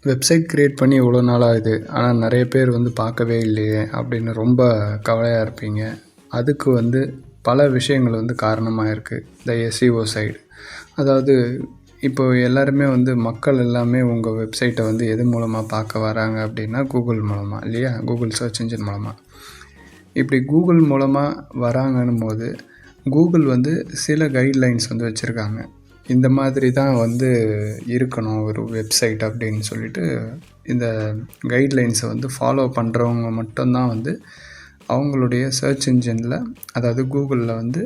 Website create பண்ணி இவ்வளோ நாள் ஆகுது, ஆனால் நிறைய பேர் வந்து பார்க்கவே இல்லையே அப்படின்னு ரொம்ப கவலையாக இருப்பீங்க. அதுக்கு வந்து பல விஷயங்கள் வந்து காரணமாக இருக்குது. இந்த எஸ்இஓ சைடு, அதாவது இப்போ எல்லாருமே வந்து மக்கள் எல்லாமே உங்கள் வெப்சைட்டை வந்து எது மூலமாக பார்க்க வராங்க அப்படின்னா கூகுள் மூலமாக இல்லையா, கூகுள் சர்ச் இன்ஜின் மூலமாக. இப்படி கூகுள் மூலமாக வராங்கன்னும் போது கூகுள் வந்து சில கைட்லைன்ஸ் வந்து வச்சுருக்காங்க. இந்த மாதிரி தான் வந்து இருக்கணும் ஒரு வெப்சைட் அப்படின்னு சொல்லிட்டு இந்த கைட்லைன்ஸை வந்து ஃபாலோ பண்ணுறவங்க மட்டும்தான் வந்து அவங்களுடைய சர்ச் இன்ஜினில், அதாவது கூகுளில் வந்து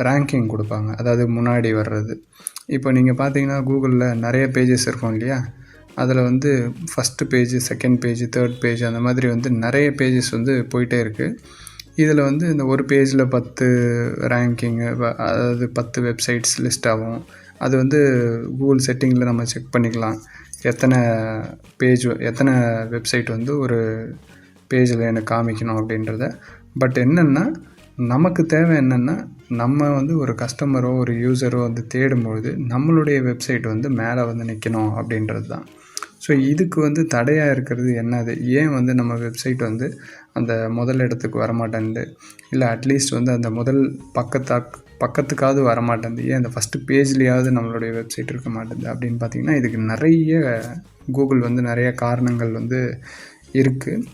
ரேங்கிங் கொடுப்பாங்க, அதாவது முன்னாடி வர்றது. இப்போ நீங்கள் பார்த்தீங்கன்னா கூகுளில் நிறைய பேஜஸ் இருக்கும் இல்லையா, அதில் வந்து first page, second page, third page அந்த மாதிரி வந்து நிறைய பேஜஸ் வந்து போயிட்டே இருக்குது. இதில் வந்து இந்த ஒரு பேஜில் 10 ரேங்கிங்கு, அதாவது 10 வெப்சைட்ஸ் லிஸ்ட் ஆகும். அது வந்து கூகுள் செட்டிங்கில் நம்ம செக் பண்ணிக்கலாம், எத்தனை வெப்சைட் வந்து ஒரு பேஜில் எனக்கு காமிக்கணும் அப்படின்றத. பட் என்னென்னா நமக்கு தேவை என்னென்னா, நம்ம வந்து ஒரு கஸ்டமரோ ஒரு யூஸரோ வந்து தேடும்பொழுது நம்மளுடைய வெப்சைட் வந்து மேலே வந்து நிற்கணும் அப்படின்றது தான். ஸோ இதுக்கு வந்து தடையாக இருக்கிறது என்னது, ஏன் வந்து நம்ம வெப்சைட் வந்து அந்த முதல் இடத்துக்கு வரமாட்டேன்து, இல்லை அட்லீஸ்ட் வந்து அந்த முதல் பக்கத்துக்காவது வரமாட்டேன்து, ஏன் அந்த ஃபஸ்ட்டு பேஜ்லேயாவது நம்மளுடைய வெப்சைட் இருக்க மாட்டேங்குது அப்படின்னு பார்த்திங்கன்னா, இதுக்கு நிறைய கூகுள் வந்து நிறைய காரணங்கள் வந்து இருக்குது.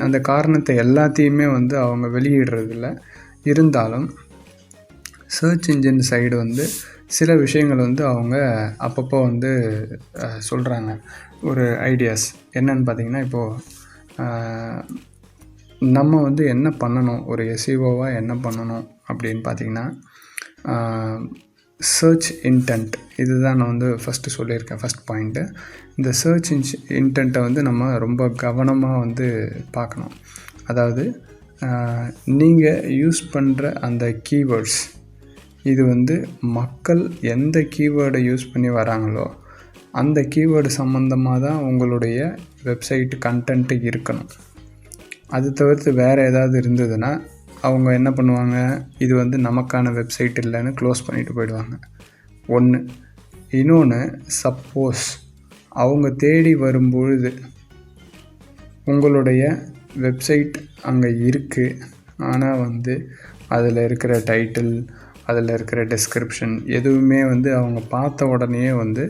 அந்த காரணத்தை எல்லாத்தையுமே வந்து அவங்க வெளியிடுறதில்ல. இருந்தாலும் சர்ச் இன்ஜின் சைடு வந்து சில விஷயங்கள் வந்து அவங்க அப்பப்போ வந்து சொல்கிறாங்க, ஒரு ஐடியாஸ். என்னன்னு பார்த்திங்கன்னா, இப்போது நம்ம வந்து என்ன பண்ணணும், ஒரு எஸ்இஓவாக என்ன பண்ணணும் அப்படின்னு பார்த்திங்கன்னா, சர்ச் இன்டென்ட், இதுதான் நான் வந்து ஃபஸ்ட்டு சொல்லியிருக்கேன். ஃபஸ்ட் பாயிண்ட்டு, இந்த சர்ச் இன்டென்ட்டை வந்து நம்ம ரொம்ப கவனமாக வந்து பார்க்கணும். அதாவது நீங்கள் யூஸ் பண்ணுற அந்த கீவேர்ட்ஸ், இது வந்து மக்கள் எந்த கீவேர்டை யூஸ் பண்ணி வராங்களோ அந்த கீவேர்டு சம்மந்தமாக தான் உங்களுடைய வெப்சைட் கண்டென்ட்டு இருக்கணும். அது தவிர்த்து வேறு ஏதாவது இருந்ததுன்னா அவங்க என்ன பண்ணுவாங்க, இது வந்து நமக்கான வெப்சைட் இல்லைன்னு க்ளோஸ் பண்ணிவிட்டு போயிடுவாங்க. ஒன்று. இன்னொன்று, சப்போஸ் அவங்க தேடி வரும்பொழுது உங்களுடைய வெப்சைட் அங்கே இருக்குது, ஆனால் வந்து அதில் இருக்கிற டைட்டில், அதில் இருக்கிற டெஸ்கிரிப்ஷன் எதுவுமே வந்து அவங்க பார்த்த உடனே வந்து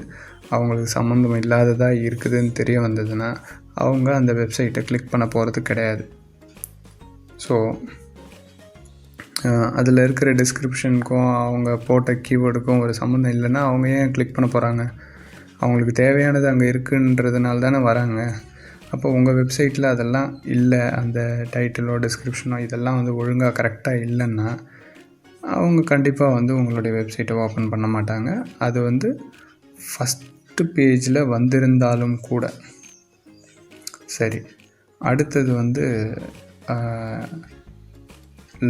அவங்களுக்கு சம்மந்தம் இல்லாததாக இருக்குதுன்னு தெரிய வந்ததுன்னா அவங்க அந்த வெப்சைட்டை கிளிக் பண்ண போகிறது கிடையாது. ஸோ அதில் இருக்கிற டிஸ்கிரிப்ஷனுக்கும் அவங்க போட்ட கீவேர்டுக்கும் ஒரு சம்மந்தம் இல்லைன்னா அவங்க ஏன் கிளிக் பண்ண போகிறாங்க? அவங்களுக்கு தேவையானது அங்கே இருக்குன்றதுனால தானே வராங்க. அப்போ உங்கள் வெப்சைட்டில் அதெல்லாம் இல்லை, அந்த டைட்டிலோ டிஸ்கிரிப்ஷனோ இதெல்லாம் வந்து ஒழுங்காக கரெக்டாக இல்லைன்னா அவங்க கண்டிப்பாக வந்து உங்களுடைய வெப்சைட்டை ஓப்பன் பண்ண மாட்டாங்க. அது வந்து ஃபஸ்ட்டு பேஜில் வந்திருந்தாலும் கூட சரி. அடுத்தது வந்து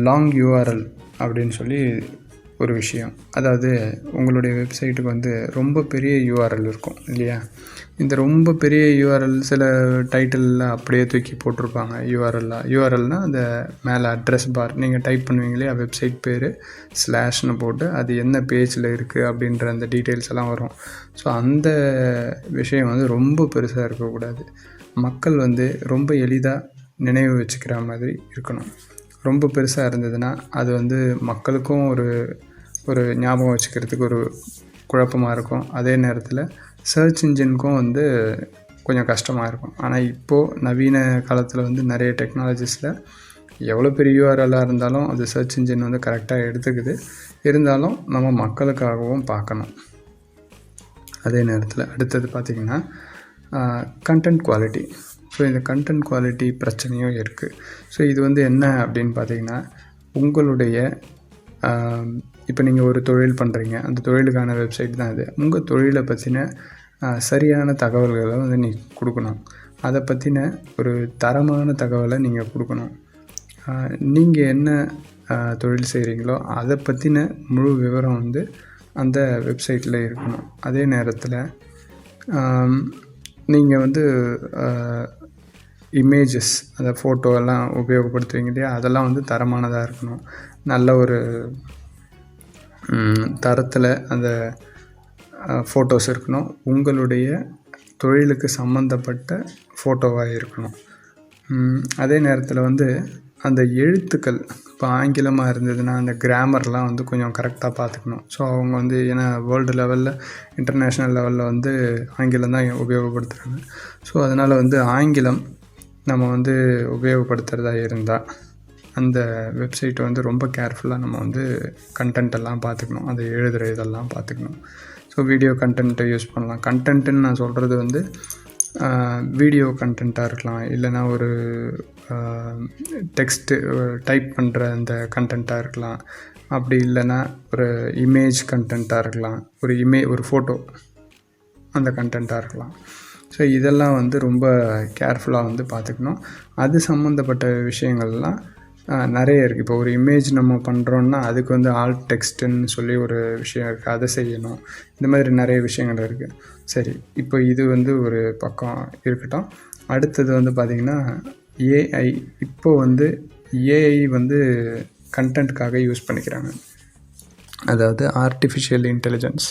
லாங் யூஆர்எல் அப்படின்னு சொல்லி ஒரு விஷயம். அதாவது உங்களுடைய வெப்சைட்டுக்கு வந்து ரொம்ப பெரிய யூஆர்எல் இருக்கும் இல்லையா. இந்த ரொம்ப பெரிய யூஆர்எல் சில டைட்டிலில் அப்படியே தூக்கி போட்டிருப்பாங்க. யூஆர்எல்னால் அந்த மேலே அட்ரஸ் பார் நீங்கள் டைப் பண்ணுவீங்க இல்லையா, வெப்சைட் பேர் ஸ்லாஷ்னு போட்டு அது என்ன பேஜில் இருக்குது அப்படின்ற அந்த டீட்டெயில்ஸ் எல்லாம் வரும். ஸோ அந்த விஷயம் வந்து ரொம்ப பெருசாக இருக்கக்கூடாது. மக்கள் வந்து ரொம்ப எளிதாக நினைவு வச்சுக்கிற மாதிரி இருக்கணும். ரொம்ப பெருசாக இருந்ததுன்னா அது வந்து மக்களுக்கும் ஒரு ஞாபகம் வச்சுக்கிறதுக்கு ஒரு குழப்பமாக இருக்கும். அதே நேரத்தில் சர்ச் இன்ஜினுக்கும் வந்து கொஞ்சம் கஷ்டமாக இருக்கும். ஆனால் இப்போது நவீன காலத்தில் வந்து நிறைய டெக்னாலஜிஸில் எவ்வளோ பெரிய யூஆர்எல்லாக இருந்தாலும் அது சர்ச் இன்ஜின் வந்து கரெக்டாக எடுத்துக்குது. இருந்தாலும் நம்ம மக்களுக்காகவும் பார்க்கணும். அதே நேரத்தில் அடுத்தது பார்த்திங்கன்னா கண்டென்ட் குவாலிட்டி. ஸோ இந்த கண்டென்ட் குவாலிட்டி பிரச்சனையும் இருக்குது. ஸோ இது வந்து என்ன அப்படின்னு பார்த்திங்கன்னா, உங்களுடைய இப்போ நீங்கள் ஒரு தொழில் பண்ணுறீங்க, அந்த தொழிலுக்கான வெப்சைட் தான் இது. உங்கள் தொழிலை பற்றின சரியான தகவல்களை வந்து நீங்கள் கொடுக்கணும். அதை பற்றின ஒரு தரமான தகவலை நீங்கள் கொடுக்கணும். நீங்கள் என்ன தொழில் செய்கிறீங்களோ அதை பற்றின முழு விவரம் வந்து அந்த வெப்சைட்டில் இருக்கணும். அதே நேரத்தில் நீங்கள் வந்து இமேஜஸ், அந்த ஃபோட்டோ எல்லாம் உபயோகப்படுத்துவீங்க இல்லையா, அதெல்லாம் வந்து தரமானதாக இருக்கணும். நல்ல ஒரு தரத்தில் அந்த ஃபோட்டோஸ் இருக்கணும். உங்களுடைய தொழிலுக்கு சம்மந்தப்பட்ட ஃபோட்டோவாக இருக்கணும். அதே நேரத்தில் வந்து அந்த எழுத்துக்கள் இப்போ ஆங்கிலமாக இருந்ததுன்னா அந்த கிராமர்லாம் வந்து கொஞ்சம் கரெக்டாக பார்த்துக்கணும். ஸோ அவங்க வந்து ஏன்னா வேர்ல்டு லெவலில் இன்டர்நேஷ்னல் லெவலில் வந்து ஆங்கிலம் தான் உபயோகப்படுத்துகிறாங்க. ஸோ அதனால் வந்து ஆங்கிலம் நம்ம வந்து உபயோகப்படுத்துகிறதா இருந்தால் அந்த வெப்சைட்டை வந்து ரொம்ப கேர்ஃபுல்லாக நம்ம வந்து கண்டென்ட் எல்லாம் பார்த்துக்கணும். அதை எழுதுகிற இதெல்லாம் பார்த்துக்கணும். ஸோ வீடியோ கண்டென்ட்டை யூஸ் பண்ணலாம். கண்டென்ட்டுன்னு நான் சொல்கிறது வந்து வீடியோ கண்டென்ட்டாக இருக்கலாம், இல்லைனா ஒரு டெக்ஸ்ட்டு டைப் பண்ணுற அந்த கண்டென்ட்டாக இருக்கலாம், அப்படி இல்லைன்னா ஒரு இமேஜ் கண்டென்ட்டாக இருக்கலாம், ஒரு ஃபோட்டோ அந்த கண்டென்ட்டாக இருக்கலாம். ஸோ இதெல்லாம் வந்து ரொம்ப கேர்ஃபுல்லாக வந்து பார்த்துக்கணும். அது சம்மந்தப்பட்ட விஷயங்கள்லாம் நிறைய இருக்குது. இப்போ ஒரு இமேஜ் நம்ம பண்ணுறோன்னா அதுக்கு வந்து ஆல்ட் டெக்ஸ்ட்டுன்னு சொல்லி ஒரு விஷயம் இருக்குது, அதை செய்யணும். இந்த மாதிரி நிறைய விஷயங்கள் இருக்குது. சரி, இப்போ இது வந்து ஒரு பக்கம் இருக்கட்டும். அடுத்தது வந்து பார்த்திங்கன்னா ஏஐ. இப்போ வந்து ஏஐ வந்து கண்டென்ட்காக யூஸ் பண்ணிக்கிறாங்க, அதாவது ஆர்டிஃபிஷியல் இன்டெலிஜென்ஸ்.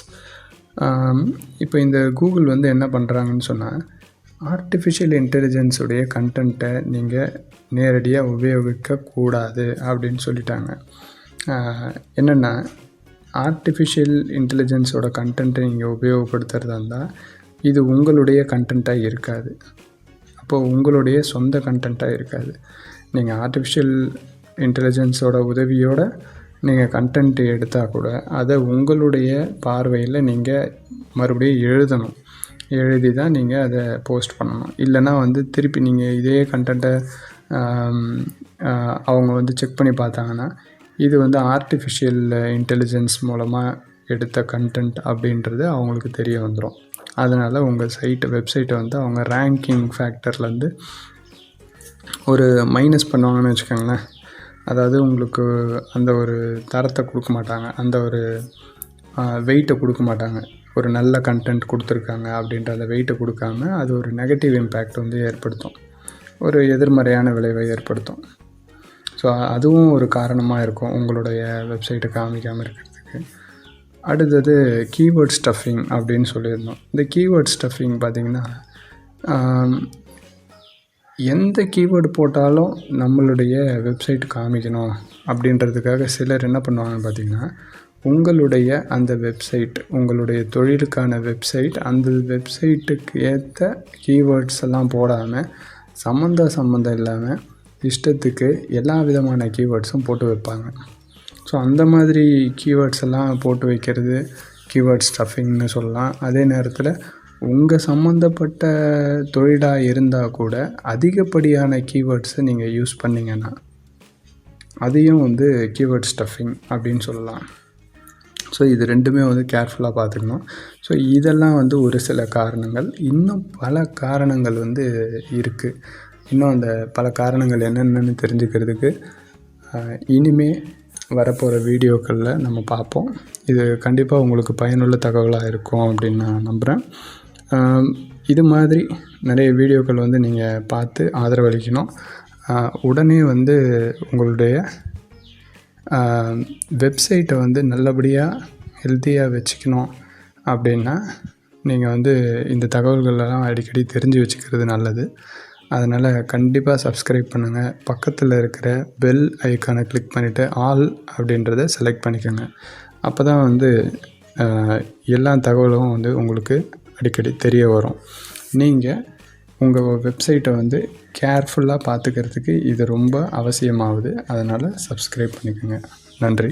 இப்போ இந்த கூகுள் வந்து என்ன பண்ணுறாங்கன்னு சொன்னால், ஆர்டிஃபிஷியல் இன்டெலிஜென்ஸுடைய கண்டென்ட்டை நீங்கள் நேரடியாக உபயோகிக்கக்கூடாது அப்படின்னு சொல்லிட்டாங்க. என்னென்னா, ஆர்டிஃபிஷியல் இன்டெலிஜென்ஸோட கண்டென்ட்டை நீங்கள் உபயோகப்படுத்துகிறதா இருந்தால் இது உங்களுடைய கண்டென்ட்டாக இருக்காது. அப்போது உங்களுடைய சொந்த கண்டென்ட்டாக இருக்காது. நீங்கள் ஆர்டிஃபிஷியல் இன்டெலிஜென்ஸோட உதவியோடு நீங்கள் கண்டென்ட் எடுத்தால் கூட அதை உங்களுடைய பார்வையில் நீங்கள் மறுபடியும் எழுதணும். எழுதி தான் நீங்கள் அதை போஸ்ட் பண்ணணும். இல்லைனா வந்து திருப்பி நீங்கள் இதே கண்டென்ட்டை அவங்க வந்து செக் பண்ணி பார்த்தாங்கன்னா இது வந்து ஆர்டிஃபிஷியல் இன்டெலிஜென்ஸ் மூலமாக எடுத்த கண்டென்ட் அப்படின்றது அவங்களுக்கு தெரிய வந்துடும். அதனால் உங்கள் வெப்சைட்டை வந்து அவங்க ரேங்கிங் ஃபேக்டர்லேருந்து ஒரு மைனஸ் பண்ணுவாங்கன்னு வச்சுக்கோங்களேன். அதாவது உங்களுக்கு அந்த ஒரு தரத்தை கொடுக்க மாட்டாங்க, அந்த ஒரு வெயிட்டை கொடுக்க மாட்டாங்க. ஒரு நல்ல கண்டென்ட் கொடுத்துருக்காங்க அப்படின்ற அந்த வெயிட்டை கொடுக்காம அது ஒரு நெகட்டிவ் இம்பேக்ட் வந்து ஏற்படுத்தும், ஒரு எதிர்மறையான விளைவை ஏற்படுத்தும். ஸோ அதுவும் ஒரு காரணமாக இருக்கும் உங்களுடைய வெப்சைட்டை காமிக்காமல் இருக்கிறதுக்கு. அடுத்தது கீவேர்ட் ஸ்டஃபிங் அப்படின்னு சொல்லியிருந்தோம். இந்த கீவேர்ட் ஸ்டஃபிங் பார்த்திங்கன்னா, எந்த கீவேர்டு போட்டாலும் நம்மளுடைய வெப்சைட் காமிக்கணும் அப்படின்றதுக்காக சிலர் என்ன பண்ணுவாங்கன்னு பார்த்திங்கன்னா, உங்களுடைய அந்த வெப்சைட், உங்களுடைய தொழிலுக்கான வெப்சைட், அந்த வெப்சைட்டுக்கு ஏற்ற கீவேர்ட்ஸ் எல்லாம் போடாமல் சம்மந்தம் இல்லாமல் இஷ்டத்துக்கு எல்லா விதமான கீவேர்ட்ஸும் போட்டு வைப்பாங்க. ஸோ அந்த மாதிரி கீவேர்ட்ஸ் எல்லாம் போட்டு வைக்கிறது கீவேர்ட் ஸ்டஃபிங்னு சொல்லலாம். அதே நேரத்தில் உங்கள் சம்மந்தப்பட்ட தொழிலாக இருந்தால் கூட அதிகப்படியான கீவேர்ட்ஸை நீங்கள் யூஸ் பண்ணிங்கன்னா அதையும் வந்து கீவேர்ட் ஸ்டஃபிங் அப்படின்னு சொல்லலாம். ஸோ இது ரெண்டுமே வந்து கேர்ஃபுல்லாக பார்த்துக்கணும். ஸோ இதெல்லாம் வந்து ஒரு சில காரணங்கள். இன்னும் பல காரணங்கள் வந்து இருக்குது. இன்னும் அந்த பல காரணங்கள் என்னென்னு தெரிஞ்சுக்கிறதுக்கு இனிமே வரப்போகிற வீடியோக்களில் நம்ம பார்ப்போம். இது கண்டிப்பாக உங்களுக்கு பயனுள்ள தகவலாக இருக்கும் அப்படின்னு நான் நம்புகிறேன். இது மாதிரி நிறைய வீடியோக்கள் வந்து நீங்கள் பார்த்து ஆதரவளிக்கணும். உடனே வந்து உங்களுடைய வெப்சைட்டை வந்து நல்லபடியாக ஹெல்த்தியாக வச்சுக்கணும் அப்படின்னா நீங்கள் வந்து இந்த தகவல்களெல்லாம் அடிக்கடி தெரிஞ்சு வச்சுக்கிறது நல்லது. அதனால் கண்டிப்பாக சப்ஸ்கிரைப் பண்ணுங்கள். பக்கத்தில் இருக்கிற பெல் ஐக்கானை கிளிக் பண்ணிவிட்டு ஆல் அப்படின்றத செலக்ட் பண்ணிக்கோங்க. அப்போ தான் வந்து எல்லா தகவலும் வந்து உங்களுக்கு அடிக்கடி தெரிய வரும். நீங்கள் உங்கள் வெப்சைட்டை வந்து கேர்ஃபுல்லாக பார்த்துக்கிறதுக்கு இது ரொம்ப அவசியமாகுது. அதனால் சப்ஸ்கிரைப் பண்ணிக்கோங்க. நன்றி.